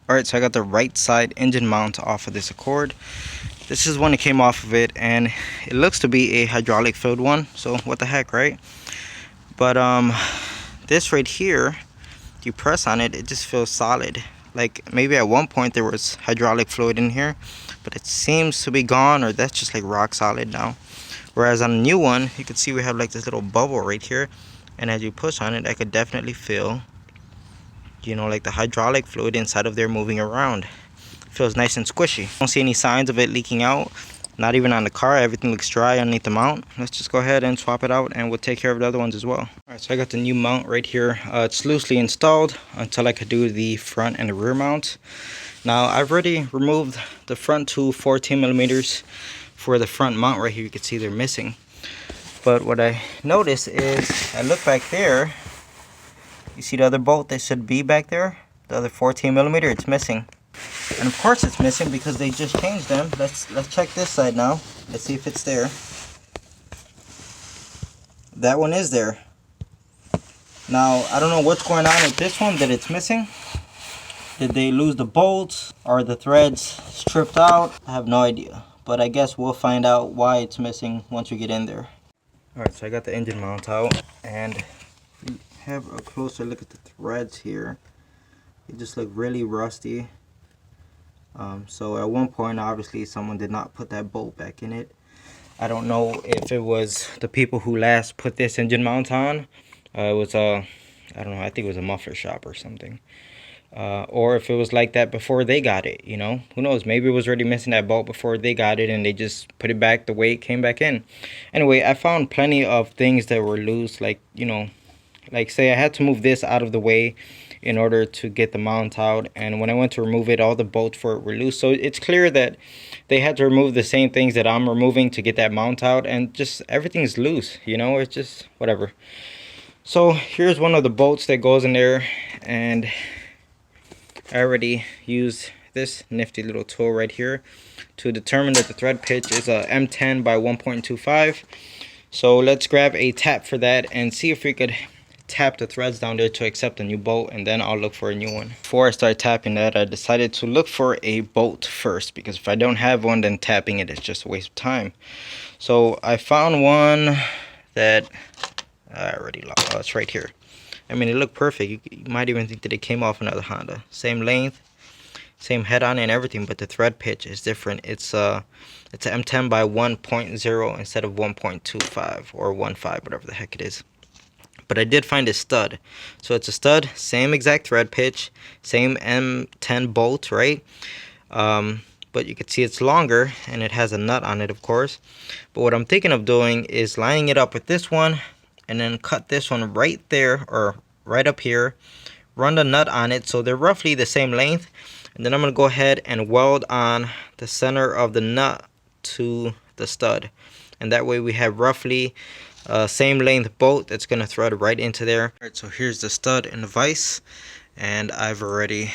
Alright, so I got the right side engine mount off of this Accord. This is one that came off of it, and it looks to be a hydraulic filled one, so what the heck, right? But this right here, you press on it, it just feels solid. Like maybe at one point there was hydraulic fluid in here, but it seems to be gone, or that's just like rock solid now. Whereas on a new one, you can see we have like this little bubble right here, and as you push on it, I could definitely feel, you know, like the hydraulic fluid inside of there moving around. It feels nice and squishy. Don't see any signs of it leaking out, not even on the car. Everything looks dry underneath the mount. Let's just go ahead and swap it out, and we'll take care of the other ones as well. Alright, so I got the new mount right here. It's loosely installed until I could do the front and the rear mount. Now I've already removed the front two 14 millimeters for the front mount right here. You can see they're missing. But what I noticed is, I look back there, you see the other bolt that should be back there, the other 14 millimeter, it's missing. And of course it's missing because they just changed them. Let's check this side now. Let's see if it's there. That one is there. Now I don't know what's going on with this one that it's missing. Did they lose the bolts? Are the threads stripped out? I have no idea. But I guess we'll find out why it's missing once we get in there. Alright, so I got the engine mount out, and you have a closer look at the threads here. They just look really rusty. So at one point, obviously, someone did not put that bolt back in it. I don't know if it was the people who last put this engine mount on. It was a, I don't know, I think it was a muffler shop or something. Or if it was like that before they got it, you know, who knows, maybe it was already missing that bolt before they got it and they just put it back the way it came back in. Anyway, I found plenty of things that were loose, like, you know, like say I had to move this out of the way in order to get the mount out, and when I went to remove it, all the bolts for it were loose. So it's clear that they had to remove the same things that I'm removing to get that mount out, and just everything's loose, you know, it's just whatever. So here's one of the bolts that goes in there, and I already used this nifty little tool right here to determine that the thread pitch is a M10 by 1.25. So let's grab a tap for that and see if we could tap the threads down there to accept a new bolt, and then I'll look for a new one. Before I start tapping that, I decided to look for a bolt first, because if I don't have one, then tapping it is just a waste of time. So I found one that I already lost. Oh, it's right here. I mean, it looked perfect. You might even think that it came off another Honda. Same length, same head on and everything, but the thread pitch is different. It's a M10 by 1.0 instead of 1.25 or 1.5, whatever the heck it is. But I did find a stud. So it's a stud, same exact thread pitch, same M10 bolt, right? But you can see it's longer, and it has a nut on it, of course. But what I'm thinking of doing is lining it up with this one, and then cut this one right there, or right up here, run the nut on it so they're roughly the same length, and then I'm going to go ahead and weld on the center of the nut to the stud, and that way we have roughly same length bolt that's going to thread right into there. Alright, so here's the stud and the vise, and I've already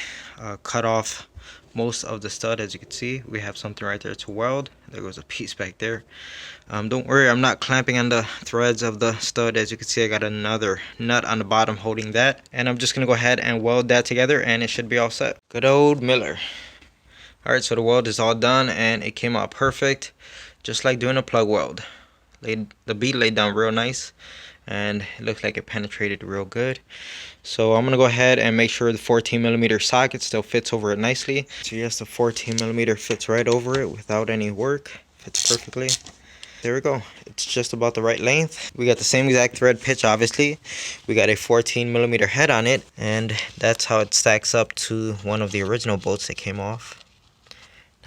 cut off most of the stud. As you can see, we have something right there to weld. There goes a piece back there. Don't worry, I'm not clamping on the threads of the stud. As you can see, I got another nut on the bottom holding that, and I'm just gonna go ahead and weld that together, and it should be all set. Good old Miller. Alright, so the weld is all done, and it came out perfect, just like doing a plug weld. The bead laid down real nice, and it looks like it penetrated real good. So I'm gonna go ahead and make sure the 14 millimeter socket still fits over it nicely. So yes, the 14 millimeter fits right over it without any work. Fits perfectly. There we go. It's just about the right length. We got the same exact thread pitch, obviously. We got a 14 millimeter head on it, and that's how it stacks up to one of the original bolts that came off.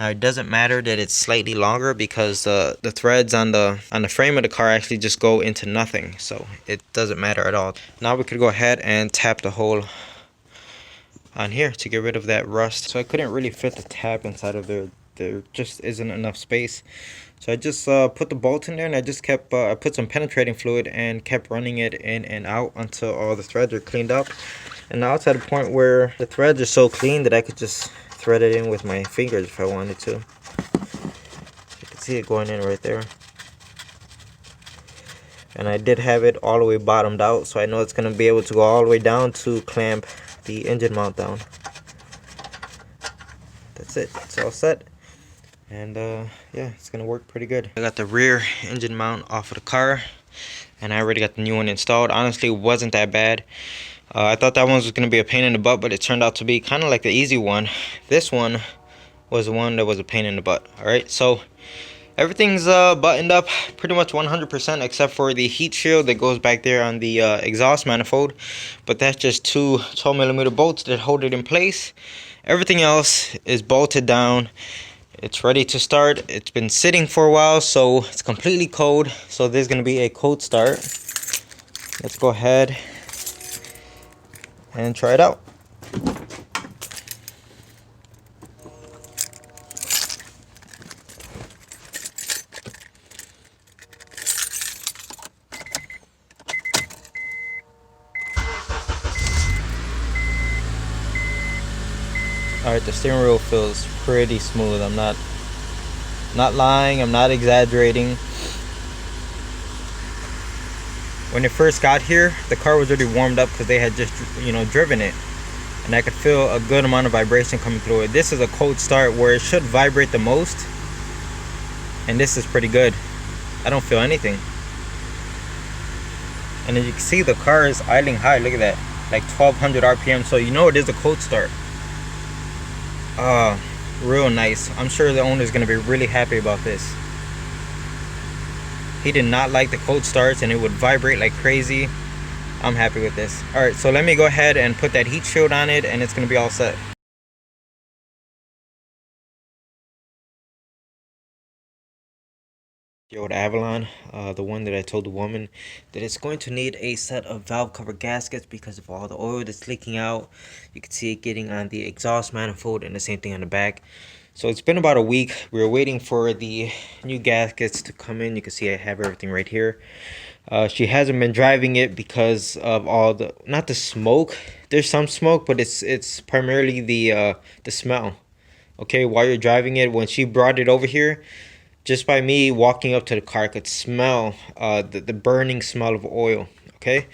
Now it doesn't matter that it's slightly longer, because the threads on the frame of the car actually just go into nothing, so it doesn't matter at all. Now we could go ahead and tap the hole on here to get rid of that rust. So I couldn't really fit the tap inside of there. There just isn't enough space. So I just put the bolt in there, and I just kept I put some penetrating fluid and kept running it in and out until all the threads are cleaned up. And now it's at a point where the threads are so clean that I could just thread it in with my fingers if I wanted to. You can see it going in right there. And I did have it all the way bottomed out, so I know it's going to be able to go all the way down to clamp the engine mount down. that's it. It's all set. And yeah, it's gonna work pretty good. I got the rear engine mount off of the car, and I already got the new one installed. Honestly, it wasn't that bad. I thought that one was gonna be a pain in the butt, but it turned out to be kind of like the easy one. This one was the one that was a pain in the butt. All right, so everything's buttoned up pretty much 100% except for the heat shield that goes back there on the exhaust manifold, but that's just two 12mm bolts that hold it in place. Everything else is bolted down. It's ready to start. It's been sitting for a while, so it's completely cold. So there's going to be a cold start. Let's go ahead and try it out. Alright, the steering wheel feels pretty smooth. I'm not lying, I'm not exaggerating. When it first got here, the car was already warmed up because they had just, driven it. And I could feel a good amount of vibration coming through it. This is a cold start where it should vibrate the most. And this is pretty good. I don't feel anything. And as you can see, the car is idling high. Look at that. Like 1200 RPM. So it is a cold start. Real nice. I'm sure the owner is going to be really happy about this. He did not like the cold starts and it would vibrate like crazy. I'm happy with this. Alright, so let me go ahead and put that heat shield on it and it's going to be all set. The Avalon, the one that I told the woman that it's going to need a set of valve cover gaskets because of all the oil that's leaking out. You can see it getting on the exhaust manifold and the same thing on the back. So it's been about a week. We were waiting for the new gaskets to come in. You can see I have everything right here. She hasn't been driving it because of all the, not the smoke. There's some smoke, but it's primarily the smell. Okay, while you're driving it, when she brought it over here, just by me walking up to the car, I could smell the burning smell of oil. Okay,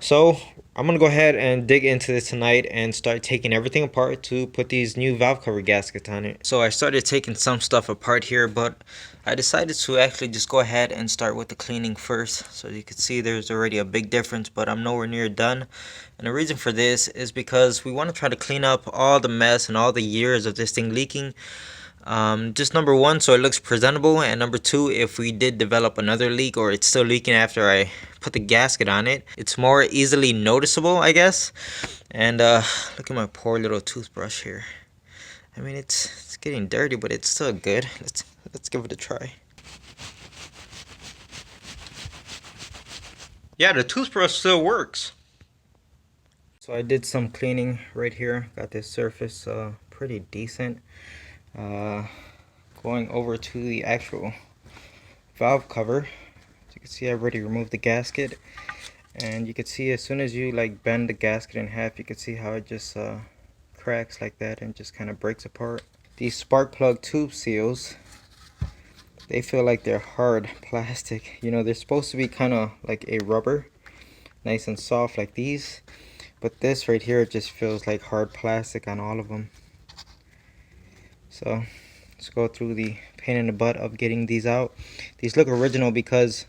so I'm gonna go ahead and dig into this tonight and start taking everything apart to put these new valve cover gaskets on it. So I started taking some stuff apart here, but I decided to actually just go ahead and start with the cleaning first. So you can see there's already a big difference, but I'm nowhere near done. And the reason for this is because we want to try to clean up all the mess and all the years of this thing leaking. Just number one, so it looks presentable, and number two, if we did develop another leak or it's still leaking after I put the gasket on it, it's more easily noticeable, I guess. And look at my poor little toothbrush here. I mean, it's getting dirty, but it's still good. Let's give it a try. Yeah, the toothbrush still works. So I did some cleaning right here. Got this surface pretty decent. Going over to the actual valve cover, as you can see, I already removed the gasket, and you can see as soon as you bend the gasket in half, you can see how it just cracks like that and just kind of breaks apart. These spark plug tube seals, they feel like they're hard plastic. They're supposed to be kind of like a rubber, nice and soft like these, but this right here just feels like hard plastic on all of them. So let's go through the pain in the butt of getting these out. These look original because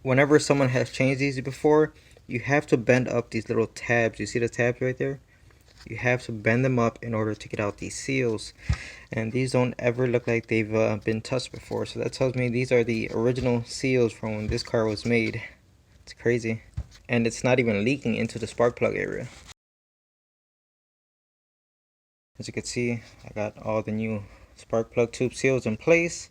whenever someone has changed these before, you have to bend up these little tabs. You see the tabs right there? You have to bend them up in order to get out these seals. And these don't ever look like they've been touched before. So that tells me these are the original seals from when this car was made. It's crazy. And it's not even leaking into the spark plug area. As you can see, I got all the new spark plug tube seals in place.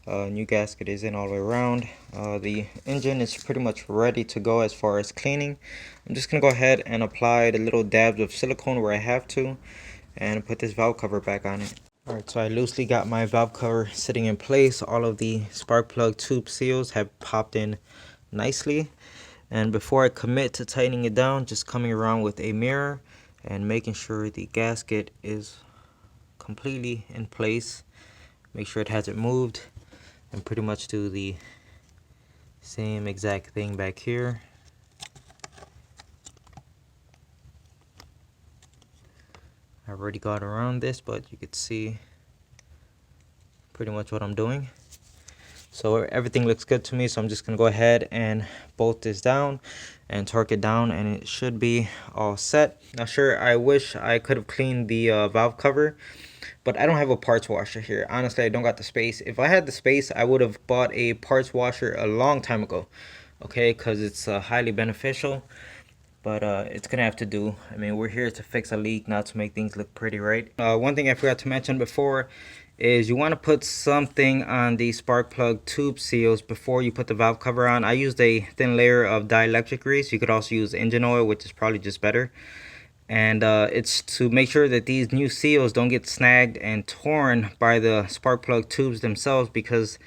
New gasket is in all the way around. The engine is pretty much ready to go as far as cleaning. I'm just going to go ahead and apply the little dabs of silicone where I have to and put this valve cover back on it. Alright, so I loosely got my valve cover sitting in place. All of the spark plug tube seals have popped in nicely. And before I commit to tightening it down, just coming around with a mirror and making sure the gasket is completely in place. Make sure it hasn't moved, and pretty much do the same exact thing back here. I already got around this, but you could see pretty much what I'm doing. So everything looks good to me, so I'm just gonna go ahead and bolt this down and torque it down, and it should be all set. Now sure, I wish I could have cleaned the valve cover, but I don't have a parts washer here. Honestly, I don't got the space. If I had the space, I would have bought a parts washer a long time ago, okay, because it's highly beneficial. But it's gonna have to do. I mean, we're here to fix a leak, not to make things look pretty, right? One thing I forgot to mention before is you want to put something on the spark plug tube seals before you put the valve cover on. I used a thin layer of dielectric grease. You could also use engine oil, which is probably just better. And it's to make sure that these new seals don't get snagged and torn by the spark plug tubes themselves, because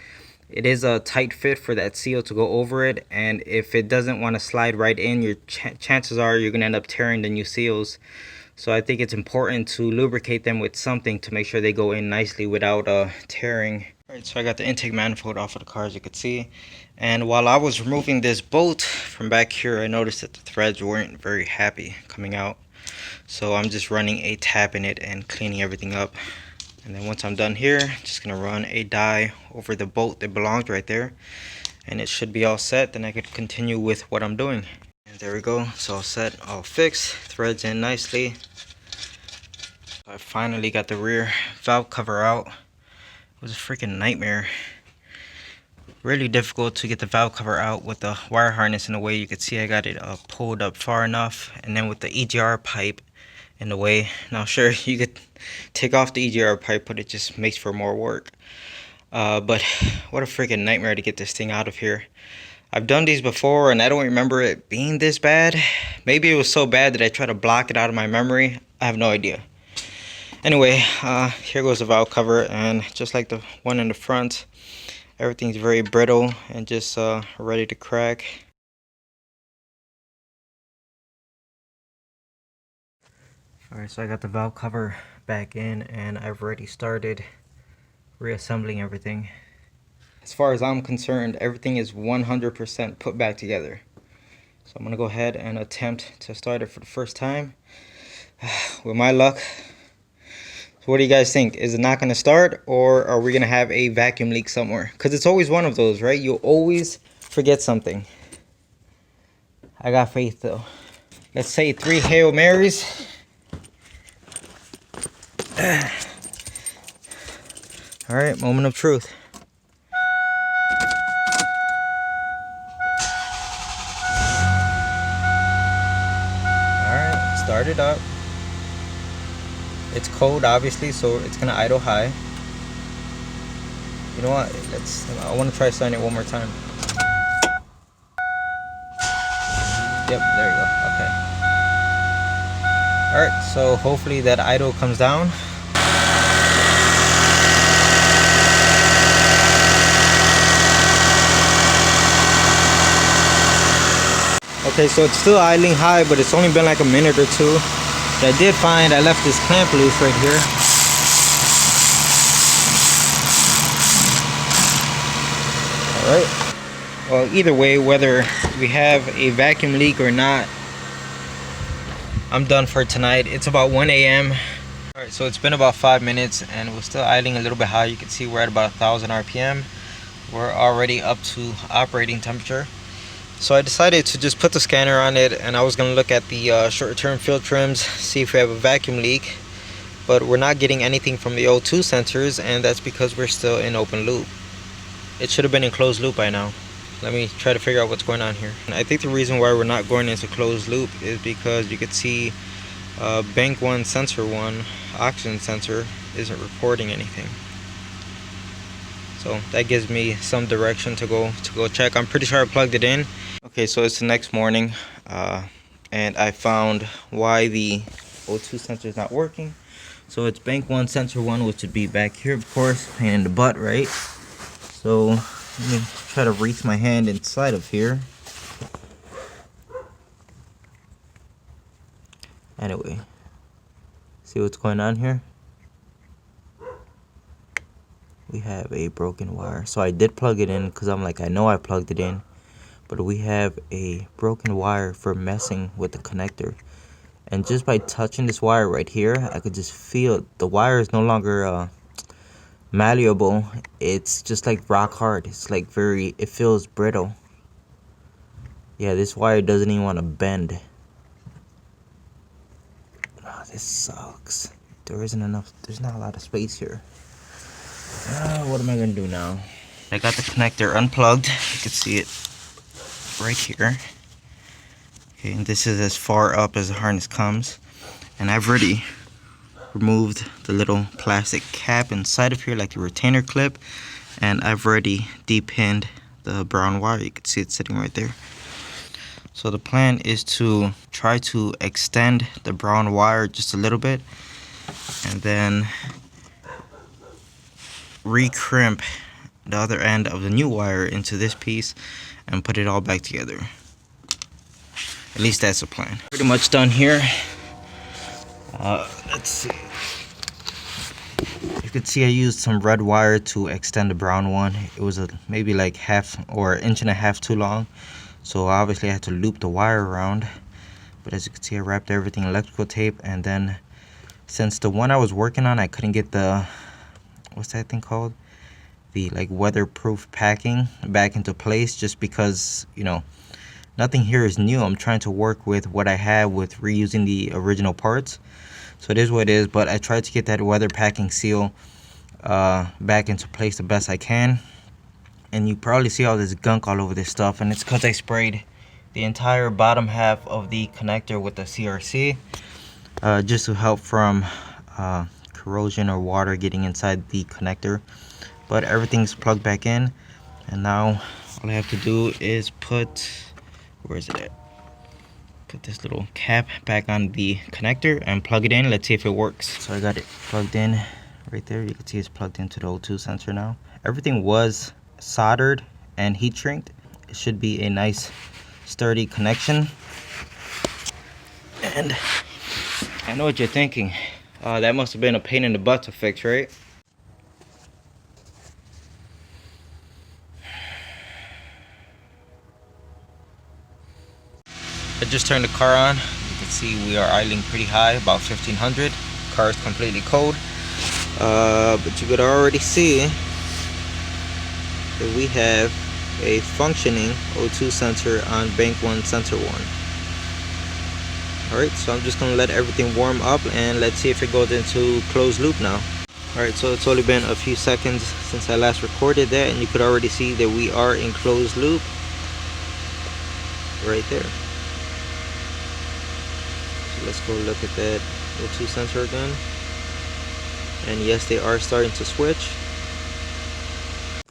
it is a tight fit for that seal to go over it, and if it doesn't want to slide right in, your chances are you're going to end up tearing the new seals. So I think it's important to lubricate them with something to make sure they go in nicely without tearing. Alright, so I got the intake manifold off of the car, as you could see. And while I was removing this bolt from back here, I noticed that the threads weren't very happy coming out. So I'm just running a tap in it and cleaning everything up. And then once I'm done here, I'm just going to run a die over the bolt that belonged right there. And it should be all set. Then I could continue with what I'm doing. And there we go. It's all set, all fixed. Threads in nicely. I finally got the rear valve cover out. It was a freaking nightmare. Really difficult to get the valve cover out with the wire harness in the way. You could see I got it pulled up far enough. And then with the EGR pipe in the way. Now sure, you could take off the EGR pipe, but it just makes for more work. But what a freaking nightmare to get this thing out of here. I've done these before and I don't remember it being this bad. Maybe it was so bad that I tried to block it out of my memory. I have no idea. Anyway, here goes the valve cover, and just like the one in the front, everything's very brittle and just ready to crack. Alright, so I got the valve cover back in and I've already started reassembling everything. As far as I'm concerned, everything is 100% put back together. So I'm going to go ahead and attempt to start it for the first time. With my luck. So what do you guys think? Is it not going to start, or are we going to have a vacuum leak somewhere? Because it's always one of those, right? You'll always forget something. I got faith though. Let's say 3 Hail Marys. Alright, moment of truth. Alright, start it up. It's cold obviously, so it's gonna idle high. You know what? I wanna try starting it one more time. Yep, there you go. Okay. Alright, so hopefully that idle comes down. Okay, so it's still idling high, but it's only been like a minute or two. But I did find I left this clamp loose right here. Alright. Well, either way, whether we have a vacuum leak or not, I'm done for tonight. It's about 1 a.m. Alright, so it's been about 5 minutes and we're still idling a little bit high. You can see we're at about 1,000 RPM. We're already up to operating temperature. So I decided to just put the scanner on it, and I was going to look at the short-term field trims, see if we have a vacuum leak. But we're not getting anything from the O2 sensors, and that's because we're still in open loop. It should have been in closed loop by now. Let me try to figure out what's going on here. And I think the reason why we're not going into closed loop is because you could see bank 1 sensor 1 oxygen sensor isn't reporting anything. So that gives me some direction to go check. I'm pretty sure I plugged it in. Okay, so it's the next morning, and I found why the O2 sensor is not working. So it's bank 1 sensor 1, which would be back here, of course, pain in the butt, right? So let me try to reach my hand inside of here. Anyway, see what's going on here? We have a broken wire. So I did plug it in because I'm like, I know I plugged it in. But we have a broken wire for messing with the connector. And just by touching this wire right here, I could just feel the wire is no longer malleable. It's just like rock hard. It's like it feels brittle. Yeah, this wire doesn't even want to bend. Oh, this sucks. There's not a lot of space here. What am I gonna do now? I got the connector unplugged. You can see it right here. Okay, and this is as far up as the harness comes. And I've already removed the little plastic cap inside of here, like the retainer clip. And I've already depinned the brown wire. You can see it sitting right there. So the plan is to try to extend the brown wire just a little bit. And then recrimp the other end of the new wire into this piece and put it all back together. At least that's the plan. Pretty much done here. Let's see. You can see I used some red wire to extend the brown one. It was maybe like half or inch and a half too long, so obviously I had to loop the wire around. But as you can see, I wrapped everything electrical tape, and then since the one I was working on, I couldn't get the, what's that thing called, the like weatherproof packing back into place, just because, you know, nothing here is new. I'm trying to work with what I have with reusing the original parts. So it is what it is, but I tried to get that weather packing seal back into place the best I can. And you probably see all this gunk all over this stuff, and it's because I sprayed the entire bottom half of the connector with the CRC just to help from corrosion or water getting inside the connector. But everything's plugged back in, and now all I have to do is put, where is it at? Put this little cap back on the connector and plug it in. Let's see if it works. So I got it plugged in right there. You can see it's plugged into the O2 sensor now. Everything was soldered and heat shrinked. It should be a nice sturdy connection. And I know what you're thinking. That must have been a pain in the butt to fix, right? I just turned the car on. You can see we are idling pretty high, about 1500. Car is completely cold. But you could already see that we have a functioning O2 sensor on bank 1 sensor 1. Alright, so I'm just going to let everything warm up and let's see if it goes into closed loop now. Alright, so it's only been a few seconds since I last recorded that, and you could already see that we are in closed loop right there. So let's go look at that O2 sensor again. And yes, they are starting to switch.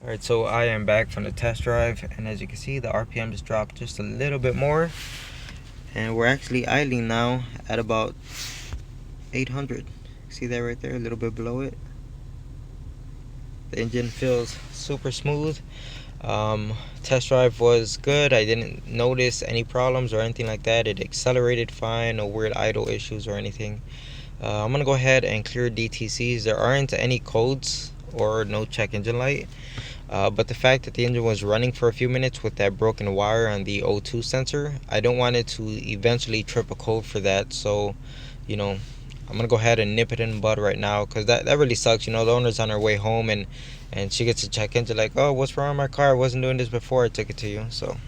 Alright, so I am back from the test drive, and as you can see, the RPM has dropped just a little bit more. And we're actually idling now at about 800. See that right there, a little bit below it. The engine feels super smooth. Test drive was good. I didn't notice any problems or anything like that. It accelerated fine, no weird idle issues or anything. I'm gonna go ahead and clear DTCs. There aren't any codes or no check engine light. But the fact that the engine was running for a few minutes with that broken wire on the O2 sensor, I don't want it to eventually trip a code for that. So, you know, I'm gonna go ahead and nip it in the bud right now, because that really sucks. You know, the owner's on her way home and she gets to check engine like, oh, what's wrong with my car? I wasn't doing this before I took it to you. So